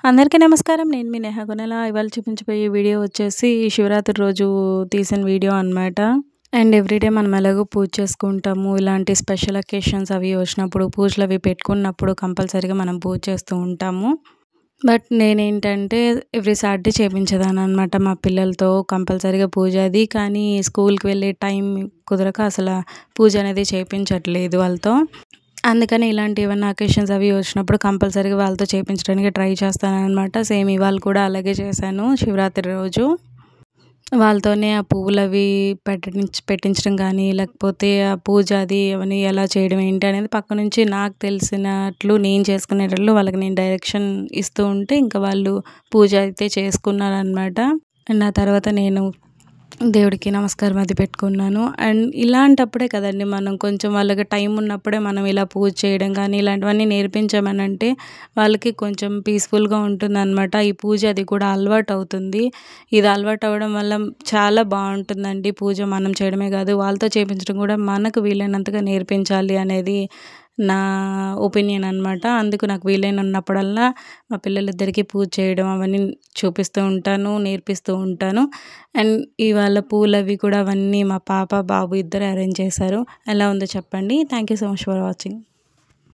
అందరికీ నమస్కారం. నేను మీ నేహా గొనెల. ఇవాళ చూపించబోయే వీడియో వచ్చేసి శివరాత్రి రోజు తీసిన వీడియో అనమాట. అండ్ ఎవ్రీడే మనం ఎలాగో పూజ చేసుకుంటాము. ఇలాంటి స్పెషల్ అకేషన్స్ అవి వచ్చినప్పుడు, పూజలు అవి పెట్టుకున్నప్పుడు కంపల్సరీగా మనం పూజ చేస్తూ ఉంటాము. బట్ నేనేంటంటే ఎవ్రీ సాటర్డే చేపించేదాన్ని అనమాట మా పిల్లలతో కంపల్సరీగా పూజ అది. కానీ స్కూల్కి వెళ్ళే టైం కుదరక అసలు పూజ అనేది చేయించట్లేదు వాళ్ళతో. అందుకని ఇలాంటి ఏమన్నా అకేషన్స్ అవి వచ్చినప్పుడు కంపల్సరీగా వాళ్ళతో చేయించడానికి ట్రై చేస్తాననమాట. సేమ్ ఇవాళ కూడా అలాగే చేశాను. శివరాత్రి రోజు వాళ్ళతోనే ఆ పువ్వులవి పెట్టించడం కానీ, లేకపోతే ఆ పూజ అది అవన్నీ ఎలా చేయడం ఏంటి అనేది పక్క నుంచి నాకు తెలిసినట్లు నేను చేసుకునేటట్లు వాళ్ళకి నేను డైరెక్షన్ ఇస్తూ ఉంటే ఇంకా వాళ్ళు పూజ అయితే చేసుకున్నారనమాట. అండ్ ఆ తర్వాత నేను దేవుడికి నమస్కారం అది పెట్టుకున్నాను. అండ్ ఇలాంటప్పుడే కదండి మనం కొంచెం వాళ్ళకి టైం ఉన్నప్పుడే మనం ఇలా పూజ చేయడం కానీ ఇలాంటివన్నీ నేర్పించామనంటే వాళ్ళకి కొంచెం పీస్ఫుల్గా ఉంటుందన్నమాట. ఈ పూజ అది కూడా అలవాటు అవుతుంది. ఇది అలవాటు అవ్వడం వల్ల చాలా బాగుంటుందండి. పూజ మనం చేయడమే కాదు, వాళ్ళతో చేయించడం కూడా మనకు వీలైనంతగా నేర్పించాలి అనేది నా ఒపీనియన్ అనమాట. అందుకు నాకు వీలైనప్పుడల్లా మా పిల్లలిద్దరికీ పూజ చేయడం అవన్నీ చూపిస్తూ ఉంటాను, నేర్పిస్తూ ఉంటాను. అండ్ ఇవాళ పూలవి కూడా అవన్నీ మా పాప, బాబు ఇద్దరు అరేంజ్ చేశారు. ఎలా ఉందో చెప్పండి. Thank you so much for watching.